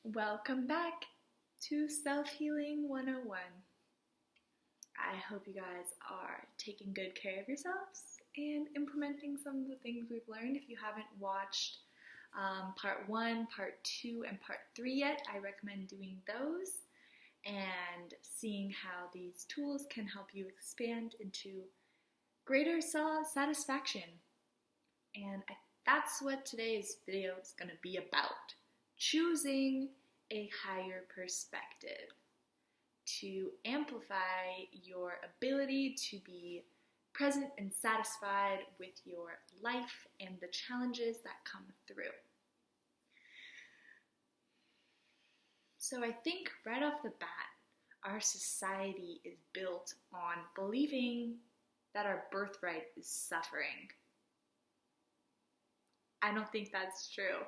Welcome back to Self-Healing 101. I hope you guys are taking good care of yourselves and implementing some of the things we've learned. If you haven't watched part 1, part 2, and part 3 yet, I recommend doing those and seeing how these tools can help you expand into greater satisfaction. And that's what today's video is going to be about. Choosing a higher perspective to amplify your ability to be present and satisfied with your life and the challenges that come through. So I think right off the bat, our society is built on believing that our birthright is suffering. I don't think that's true.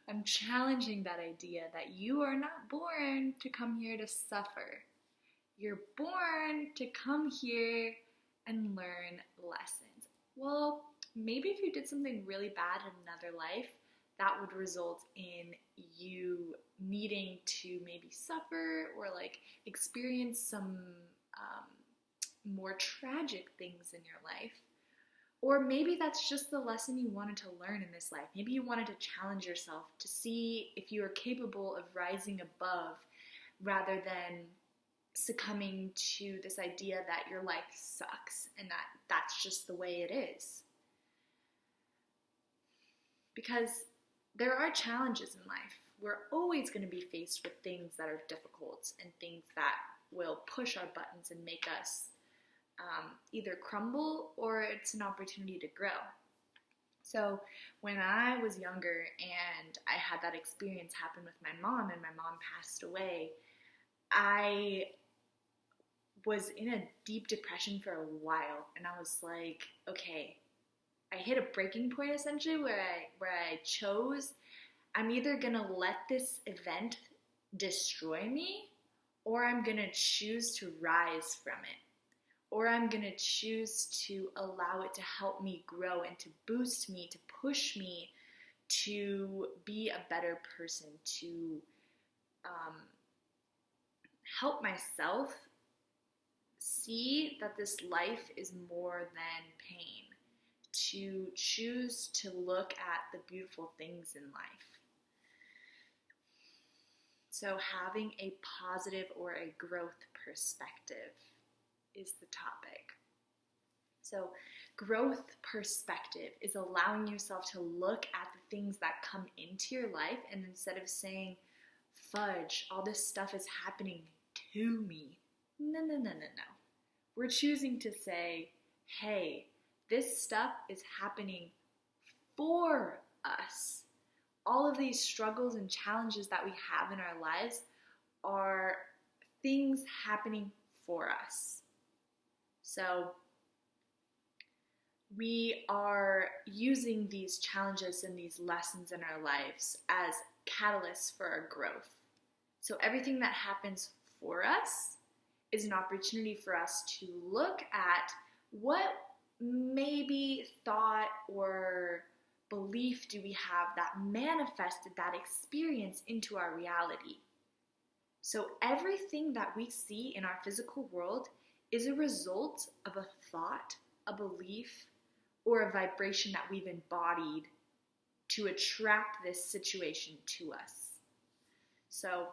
I'm challenging that idea that you are not born to come here to suffer. You're born to come here and learn lessons. Well, maybe if you did something really bad in another life, that would result in you needing to maybe suffer or experience some more tragic things in your life. Or maybe that's just the lesson you wanted to learn in this life. Maybe you wanted to challenge yourself to see if you are capable of rising above rather than succumbing to this idea that your life sucks and that that's just the way it is. Because there are challenges in life. We're always going to be faced with things that are difficult and things that will push our buttons and make us either crumble or it's an opportunity to grow. So when I was younger and I had that experience happen with my mom and my mom passed away, I was in a deep depression for a while, and I was like, okay, I hit a breaking point essentially where I chose, I'm either gonna let this event destroy me or I'm gonna choose to rise from it. Or I'm going to choose to allow it to help me grow and to boost me, to push me to be a better person, to help myself see that this life is more than pain, to choose to look at the beautiful things in life. So having a positive or a growth perspective is the topic. So growth perspective is allowing yourself to look at the things that come into your life, and instead of saying, fudge, all this stuff is happening to me. No. We're choosing to say, hey, this stuff is happening for us. All of these struggles and challenges that we have in our lives are things happening for us. So we are using these challenges and these lessons in our lives as catalysts for our growth. So everything that happens for us is an opportunity for us to look at what maybe thought or belief do we have that manifested that experience into our reality. So everything that we see in our physical world is a result of a thought, a belief, or a vibration that we've embodied to attract this situation to us. So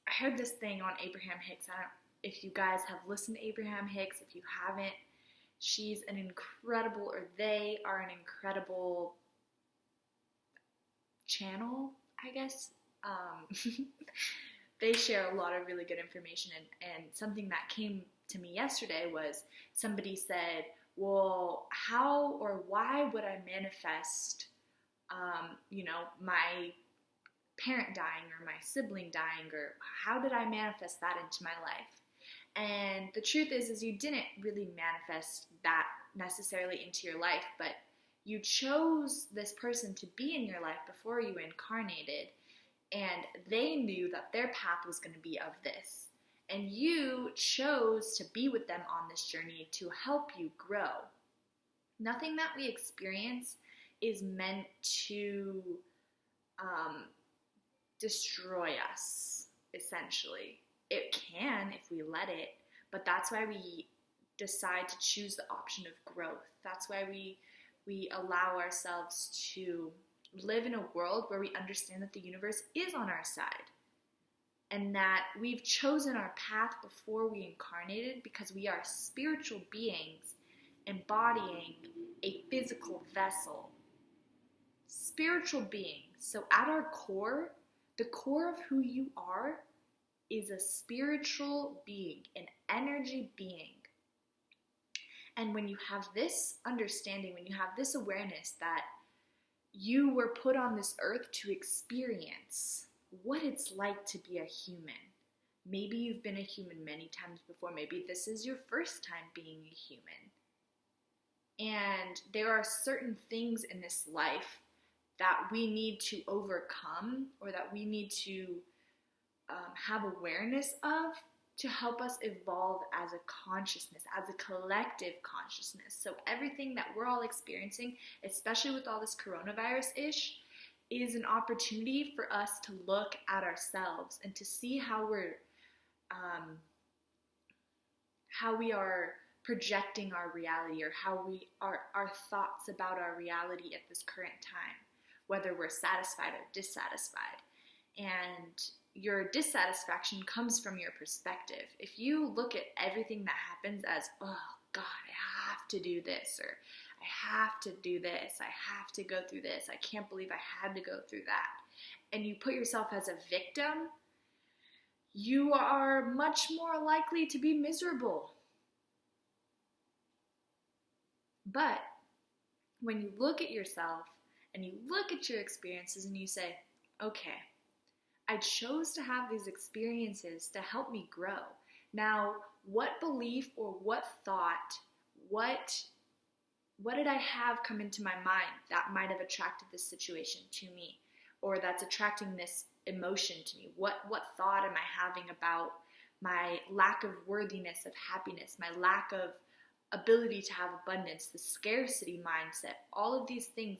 I heard this thing on Abraham Hicks. I don't know if you guys have listened to Abraham Hicks. If you haven't, she's an incredible, or they are an incredible channel, I guess. They share a lot of really good information, and something that came to me yesterday was somebody said, well, how or why would I manifest, my parent dying or my sibling dying, or how did I manifest that into my life? And the truth is you didn't really manifest that necessarily into your life, but you chose this person to be in your life before you incarnated. And they knew that their path was going to be of this. And you chose to be with them on this journey to help you grow. Nothing that we experience is meant to um, destroy us, essentially. It can if we let it, but that's why we decide to choose the option of growth. That's why we allow ourselves to live in a world where we understand that the universe is on our side and that we've chosen our path before we incarnated because we are spiritual beings embodying a physical vessel. Spiritual beings. So at our core, the core of who you are is a spiritual being, an energy being. And when you have this understanding, when you have this awareness that you were put on this earth to experience what it's like to be a human. Maybe you've been a human many times before. Maybe this is your first time being a human. And there are certain things in this life that we need to overcome or that we need to have awareness of to help us evolve as a consciousness, as a collective consciousness. So everything that we're all experiencing, especially with all this coronavirus-ish, is an opportunity for us to look at ourselves and to see how we are projecting our reality, or how our thoughts about our reality at this current time, whether we're satisfied or dissatisfied. And your dissatisfaction comes from your perspective. If you look at everything that happens as, oh God, I have to do this, or I have to do this, I have to go through this, I can't believe I had to go through that, and you put yourself as a victim, you are much more likely to be miserable. But when you look at yourself and you look at your experiences and you say, okay, I chose to have these experiences to help me grow. Now, what belief or what thought, what did I have come into my mind that might have attracted this situation to me, or that's attracting this emotion to me? What thought am I having about my lack of worthiness, of happiness, my lack of ability to have abundance, the scarcity mindset, all of these things,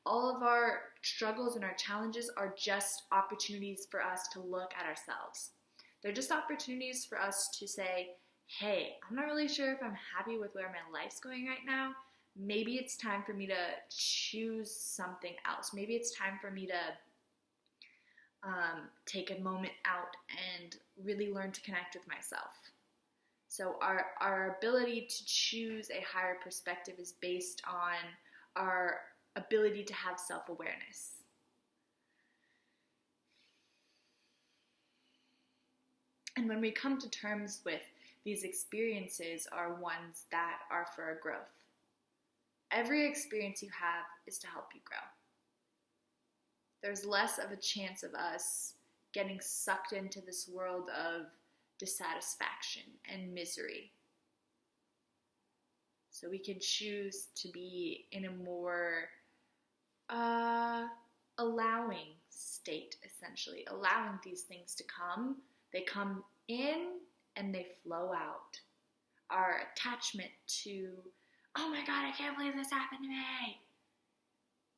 all of our struggles and our challenges are just opportunities for us to look at ourselves. They're just opportunities for us to say, hey, I'm not really sure if I'm happy with where my life's going right now. Maybe it's time for me to choose something else. Maybe it's time for me to take a moment out and really learn to connect with myself. So our ability to choose a higher perspective is based on our ability to have self-awareness. And when we come to terms with these experiences are ones that are for our growth. Every experience you have is to help you grow. There's less of a chance of us getting sucked into this world of dissatisfaction and misery. So we can choose to be in a more allowing state, essentially. Allowing these things to come. They come in and they flow out. Our attachment to, oh my God, I can't believe this happened to me,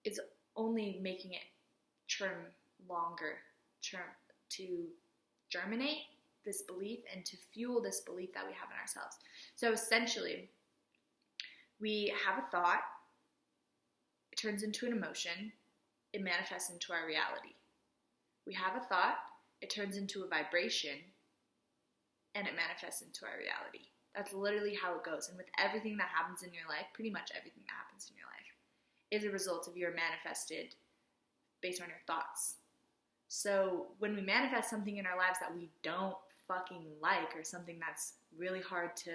is only making it to germinate this belief and to fuel this belief that we have in ourselves. So essentially, we have a thought, it turns into an emotion, it manifests into our reality. We have a thought, it turns into a vibration, and it manifests into our reality. That's literally how it goes. And with everything that happens in your life, pretty much everything that happens in your life is a result of your manifested based on your thoughts. So when we manifest something in our lives that we don't fucking like, or something that's really hard to,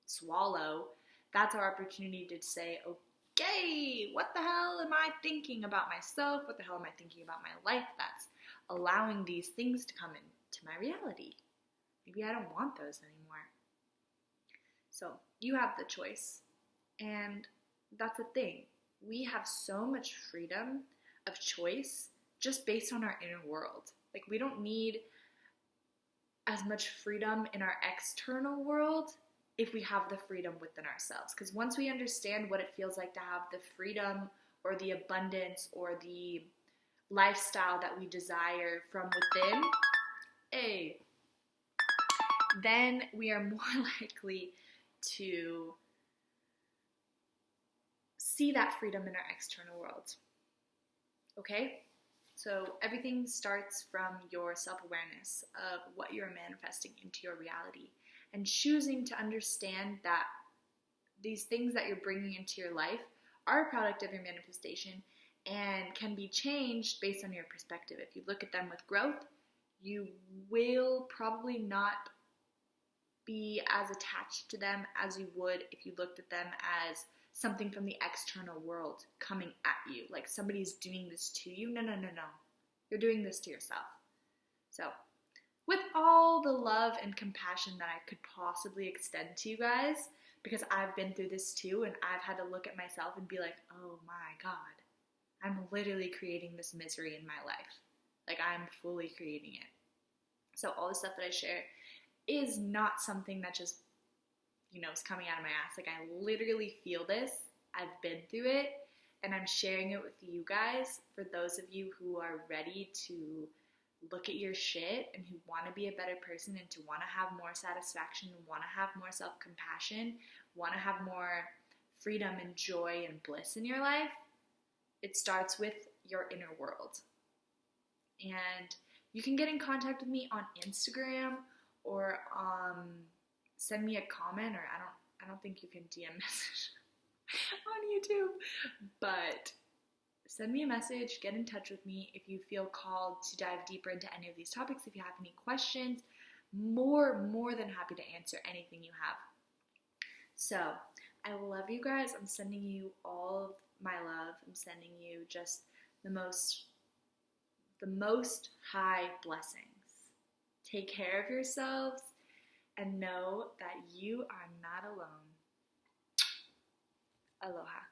swallow, that's our opportunity to say, okay, what the hell am I thinking about myself? What the hell am I thinking about my life that's allowing these things to come into my reality? Maybe I don't want those anymore. So you have the choice. And that's the thing. We have so much freedom of choice just based on our inner world. Like, we don't need as much freedom in our external world if we have the freedom within ourselves. Because once we understand what it feels like to have the freedom or the abundance or the lifestyle that we desire from within, then we are more likely to see that freedom in our external world. Okay? So everything starts from your self-awareness of what you're manifesting into your reality, and choosing to understand that these things that you're bringing into your life are a product of your manifestation and can be changed based on your perspective. If you look at them with growth, you will probably not be as attached to them as you would if you looked at them as something from the external world coming at you, like somebody's doing this to you. No. You're doing this to yourself. So, with all the love and compassion that I could possibly extend to you guys, because I've been through this too, and I've had to look at myself and be like, oh my God, I'm literally creating this misery in my life. Like, I'm fully creating it. So all the stuff that I share is not something that just, is coming out of my ass. Like, I literally feel this. I've been through it, and I'm sharing it with you guys for those of you who are ready to look at your shit and who want to be a better person and to want to have more satisfaction and want to have more self-compassion, want to have more freedom and joy and bliss in your life. It starts with your inner world. And you can get in contact with me on Instagram or send me a comment, or I don't think you can DM message on YouTube, but send me a message, get in touch with me if you feel called to dive deeper into any of these topics. If you have any questions, more than happy to answer anything you have. So, I love you guys. I'm sending you all of my love. I'm sending you just the most high blessings. Take care of yourselves and know that you are not alone. Aloha.